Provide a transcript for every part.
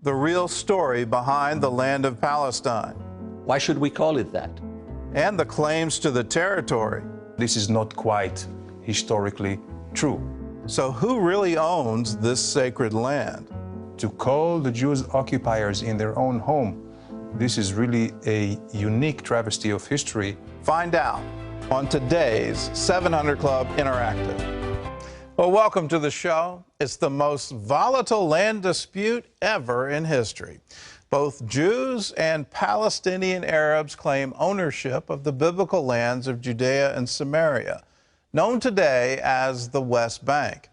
the real story behind the land of Palestine, Why should we call it that? and the claims to the territory. This is not quite historically true. So who really owns this sacred land? To call the Jews occupiers in their own home, this is really a unique travesty of history. Find out on today's 700 Club Interactive. Well, welcome to the show. It's the most volatile land dispute ever in history. Both Jews and Palestinian Arabs claim ownership of the biblical lands of Judea and Samaria, known today as the West Bank.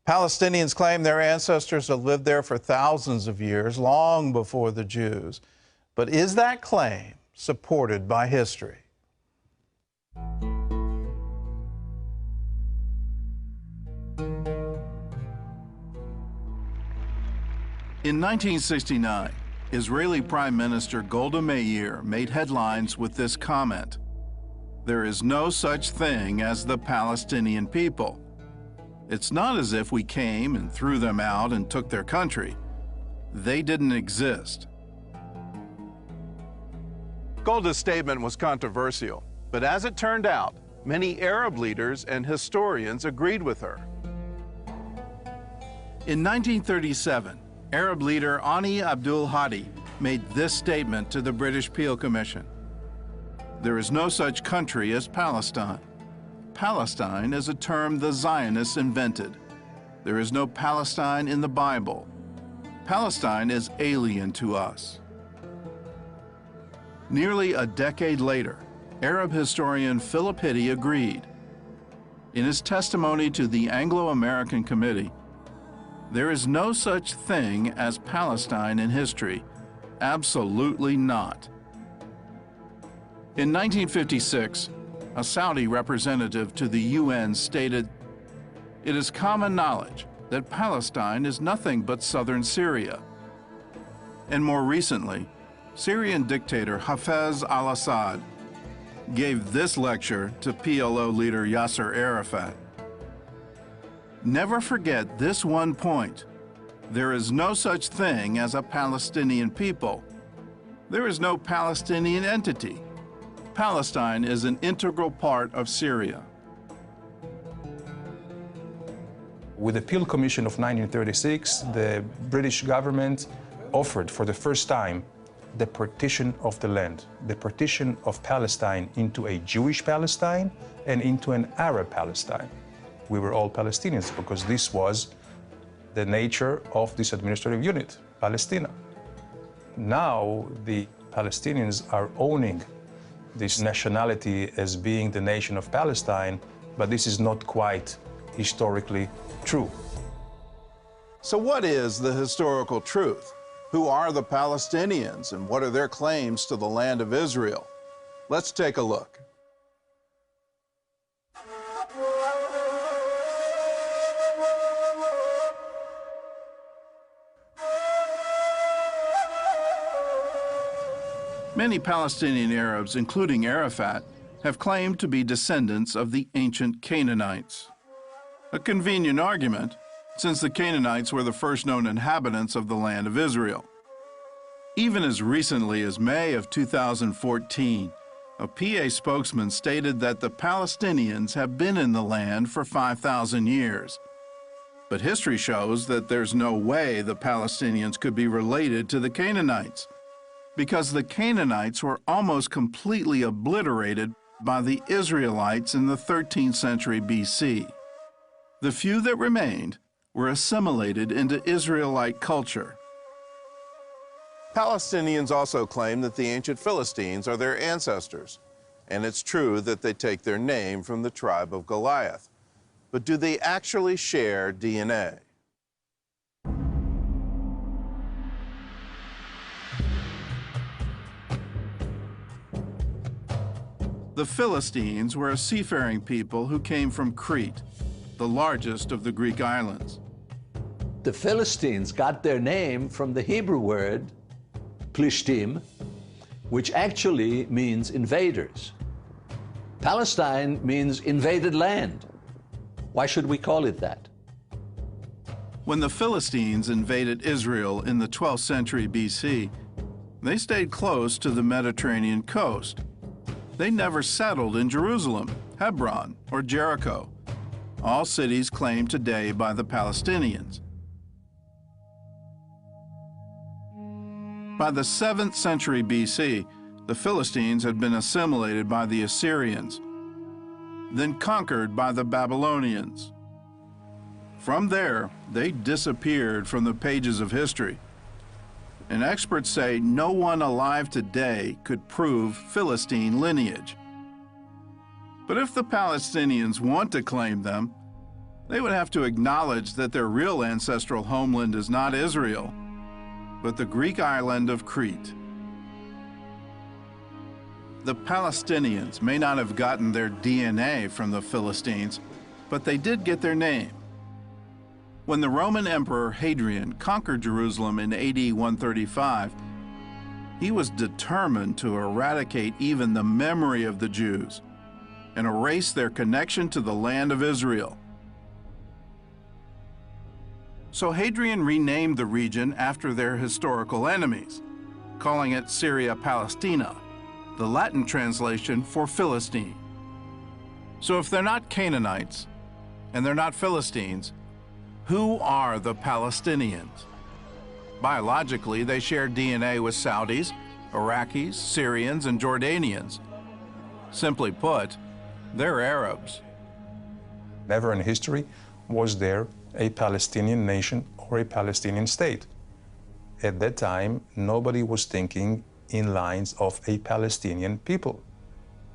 Palestinians claim their ancestors have lived there for thousands of years, long before the Jews. But is that claim supported by history? In 1969, Israeli Prime Minister Golda Meir made headlines with this comment: "There is no such thing as the Palestinian people. It's not as if we came and threw them out and took their country. They didn't exist." Golda's statement was controversial, but as it turned out, many Arab leaders and historians agreed with her. In 1937, Arab leader Ani Abdul Hadi made this statement to the British Peel Commission: "There is no such country as Palestine. Palestine is a term the Zionists invented. There is no Palestine in the Bible. Palestine is alien to us." Nearly a decade later, Arab historian Philip Hitti agreed. In his testimony to the Anglo-American Committee, "There is no such thing as Palestine in history. Absolutely not." In 1956, a Saudi representative to the UN stated, "It is common knowledge that Palestine is nothing but southern Syria." And more recently, Syrian dictator Hafez al-Assad gave this lecture to PLO leader Yasser Arafat. Never forget this one point: there is no such thing as a Palestinian people. There is no Palestinian entity. Palestine is an integral part of Syria. With the Peel Commission of 1936, the British government offered for the first time the partition of the land, the partition of Palestine into a Jewish Palestine and into an Arab Palestine. We were all Palestinians because this was the nature of this administrative unit, Palestina. Now the Palestinians are owning this nationality as being the nation of Palestine, but this is not quite historically true. So what is the historical truth? Who are the Palestinians and what are their claims to the land of Israel? Let's take a look. Many Palestinian Arabs, including Arafat, have claimed to be descendants of the ancient Canaanites. A convenient argument, since the Canaanites were the first known inhabitants of the land of Israel. Even as recently as May of 2014, a PA spokesman stated that the Palestinians have been in the land for 5,000 years. But history shows that there's no way the Palestinians could be related to the Canaanites, because the Canaanites were almost completely obliterated by the Israelites in the 13th century BC. The few that remained were assimilated into Israelite culture. Palestinians also claim that the ancient Philistines are their ancestors, and it's true that they take their name from the tribe of Goliath. But do they actually share DNA? The Philistines were a seafaring people who came from Crete, the largest of the Greek islands. The Philistines got their name from the Hebrew word plishtim, which actually means invaders. Palestine means invaded land. Why should we call it that? When the Philistines invaded Israel in the 12th century BC, they stayed close to the Mediterranean coast. They never settled in Jerusalem, Hebron, or Jericho, all cities claimed today by the Palestinians. By the 7th century BC, the Philistines had been assimilated by the Assyrians, then conquered by the Babylonians. From there, they disappeared from the pages of history. And experts say no one alive today could prove Philistine lineage. But if the Palestinians want to claim them, they would have to acknowledge that their real ancestral homeland is not Israel, but the Greek island of Crete. The Palestinians may not have gotten their DNA from the Philistines, but they did get their name. When the Roman Emperor Hadrian conquered Jerusalem in AD 135, he was determined to eradicate even the memory of the Jews and erase their connection to the land of Israel. So Hadrian renamed the region after their historical enemies, calling it Syria Palestina, the Latin translation for Philistine. So if they're not Canaanites and they're not Philistines, who are the Palestinians? Biologically, they share DNA with Saudis, Iraqis, Syrians, and Jordanians. Simply put, they're Arabs. Never in history was there a Palestinian nation or a Palestinian state. At that time, nobody was thinking in lines of a Palestinian people.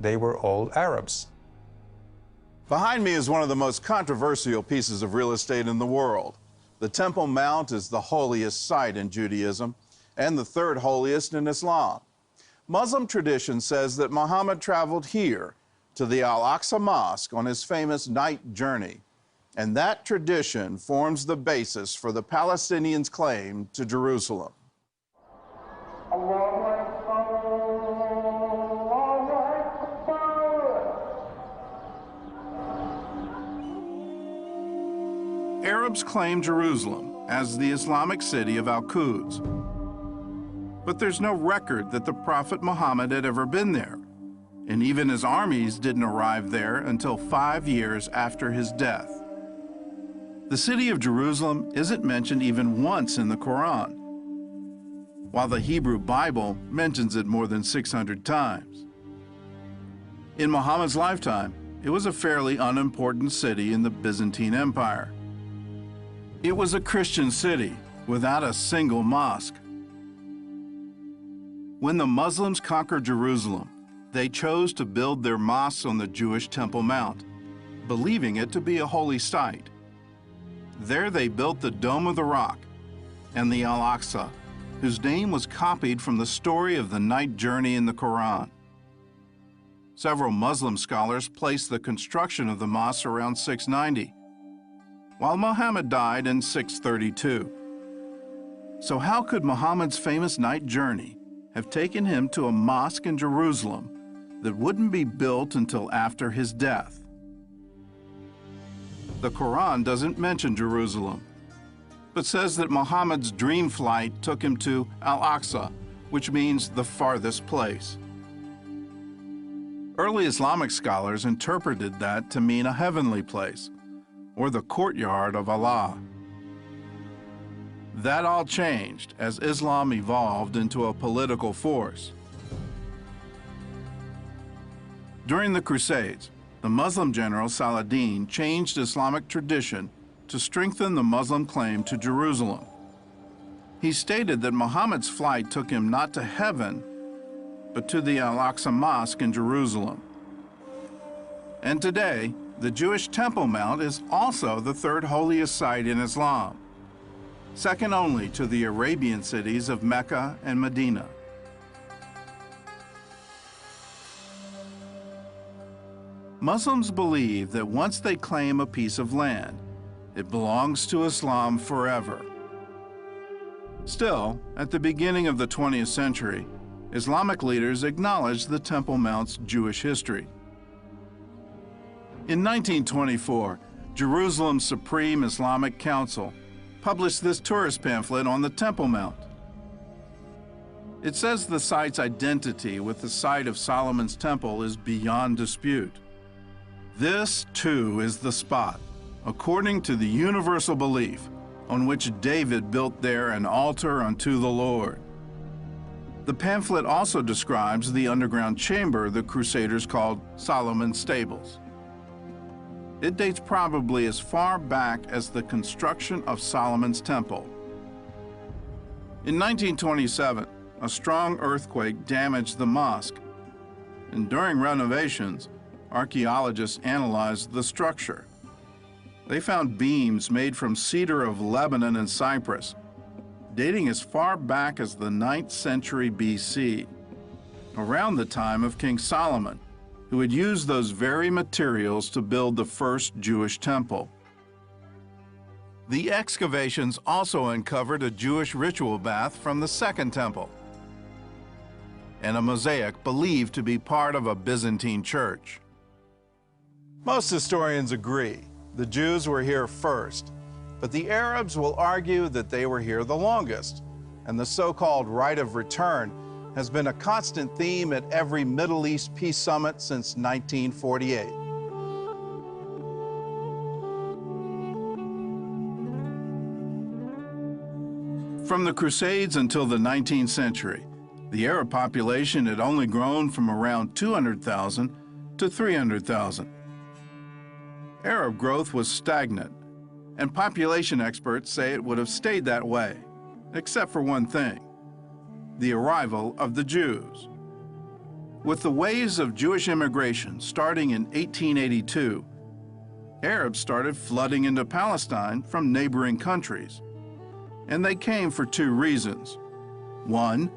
They were all Arabs. Behind me is one of the most controversial pieces of real estate in the world. The Temple Mount is the holiest site in Judaism and the third holiest in Islam. Muslim tradition says that Muhammad traveled here to the Al-Aqsa Mosque on his famous night journey. And that tradition forms the basis for the Palestinians' claim to Jerusalem. Arabs claim Jerusalem as the Islamic city of Al-Quds. But there's no record that the Prophet Muhammad had ever been there, and even his armies didn't arrive there until 5 years after his death. The city of Jerusalem isn't mentioned even once in the Quran, while the Hebrew Bible mentions it more than 600 times. In Muhammad's lifetime, it was a fairly unimportant city in the Byzantine Empire. It was a Christian city without a single mosque. When the Muslims conquered Jerusalem, they chose to build their mosques on the Jewish Temple Mount, believing it to be a holy site. There they built the Dome of the Rock and the Al-Aqsa, whose name was copied from the story of the night journey in the Quran. Several Muslim scholars place the construction of the mosque around 690, while Muhammad died in 632. So how could Muhammad's famous night journey have taken him to a mosque in Jerusalem that wouldn't be built until after his death? The Quran doesn't mention Jerusalem, but says that Muhammad's dream flight took him to Al-Aqsa, which means the farthest place. Early Islamic scholars interpreted that to mean a heavenly place, or the courtyard of Allah. That all changed as Islam evolved into a political force. During the Crusades, the Muslim general Saladin changed Islamic tradition to strengthen the Muslim claim to Jerusalem. He stated that Muhammad's flight took him not to heaven, but to the Al-Aqsa Mosque in Jerusalem. And today, the Jewish Temple Mount is also the third holiest site in Islam, second only to the Arabian cities of Mecca and Medina. Muslims believe that once they claim a piece of land, it belongs to Islam forever. Still, at the beginning of the 20th century, Islamic leaders acknowledged the Temple Mount's Jewish history. In 1924, Jerusalem's Supreme Islamic Council published this tourist pamphlet on the Temple Mount. It says the site's identity with the site of Solomon's temple is beyond dispute. This, too, is the spot, according to the universal belief, on which David built there an altar unto the Lord. The pamphlet also describes the underground chamber the Crusaders called Solomon's Stables. It dates probably as far back as the construction of Solomon's temple. In 1927, a strong earthquake damaged the mosque, and during renovations, archaeologists analyzed the structure. They found beams made from cedar of Lebanon and Cyprus, dating as far back as the 9th century BC, around the time of King Solomon, who had used those very materials to build the first Jewish temple. The excavations also uncovered a Jewish ritual bath from the Second Temple, and a mosaic believed to be part of a Byzantine church. Most historians agree the Jews were here first, but the Arabs will argue that they were here the longest, and the so-called right of return has been a constant theme at every Middle East peace summit since 1948. From the Crusades until the 19th century, the Arab population had only grown from around 200,000 to 300,000. Arab growth was stagnant, and population experts say it would have stayed that way, except for one thing: the arrival of the Jews. With the waves of Jewish immigration starting in 1882, Arabs started flooding into Palestine from neighboring countries. And they came for two reasons. One,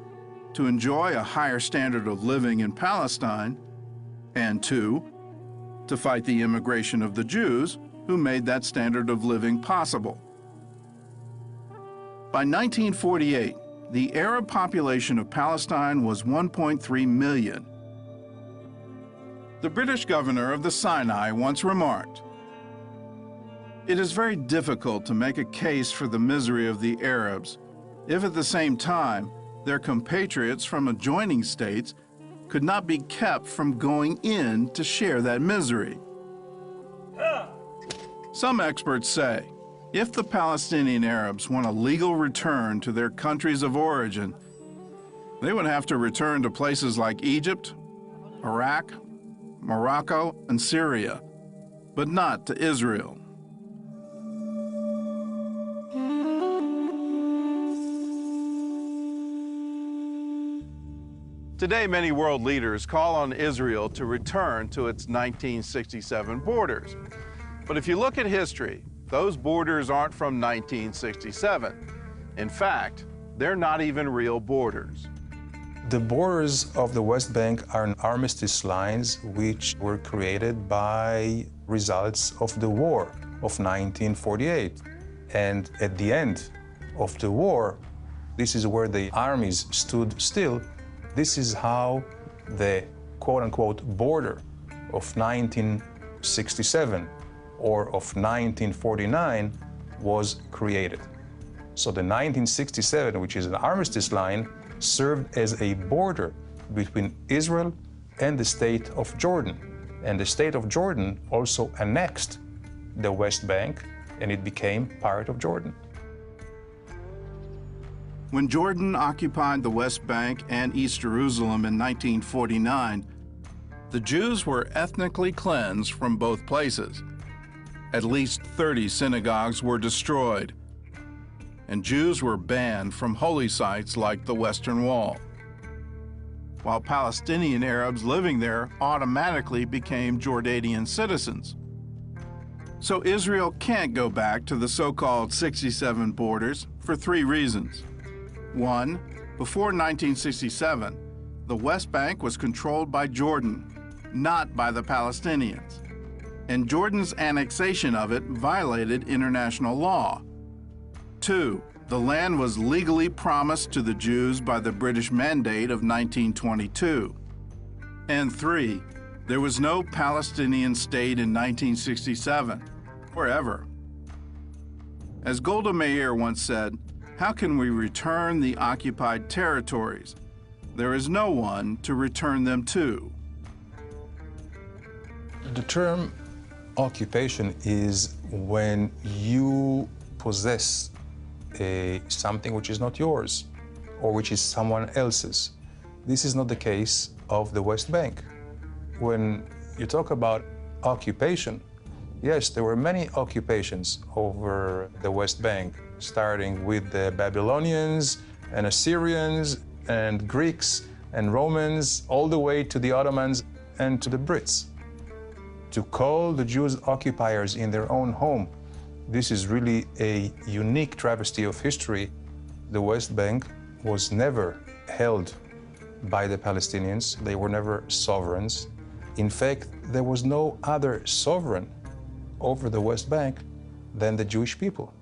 to enjoy a higher standard of living in Palestine, and two, to fight the immigration of the Jews who made that standard of living possible. By 1948, the Arab population of Palestine was 1.3 million. The British governor of the Sinai once remarked, "It is very difficult to make a case for the misery of the Arabs if at the same time their compatriots from adjoining states could not be kept from going in to share that misery." Some experts say, if the Palestinian Arabs want a legal return to their countries of origin, they would have to return to places like Egypt, Iraq, Morocco, and Syria, but not to Israel. Today, many world leaders call on Israel to return to its 1967 borders. But if you look at history, those borders aren't from 1967. In fact, they're not even real borders. The borders of the West Bank are armistice lines which were created by results of the war of 1948. And at the end of the war, this is where the armies stood still. This is how the quote-unquote border of 1967 or of 1949 was created. So the 1967, which is an armistice line, served as a border between Israel and the state of Jordan. And the state of Jordan also annexed the West Bank, and it became part of Jordan. When Jordan occupied the West Bank and East Jerusalem in 1949, the Jews were ethnically cleansed from both places. At least 30 synagogues were destroyed, and Jews were banned from holy sites like the Western Wall, while Palestinian Arabs living there automatically became Jordanian citizens. So Israel can't go back to the so-called 67 borders for three reasons. One, before 1967, the West Bank was controlled by Jordan, not by the Palestinians, and Jordan's annexation of it violated international law. Two, the land was legally promised to the Jews by the British Mandate of 1922. And three, there was no Palestinian state in 1967, or ever. As Golda Meir once said, how can we return the occupied territories? There is no one to return them to. The term occupation is when you possess something which is not yours or which is someone else's. This is not the case of the West Bank. When you talk about occupation, yes, there were many occupations over the West Bank, starting with the Babylonians and Assyrians and Greeks and Romans, all the way to the Ottomans and to the Brits. To call the Jews occupiers in their own home, this is really a unique travesty of history. The West Bank was never held by the Palestinians. They were never sovereigns. In fact, there was no other sovereign over the West Bank than the Jewish people.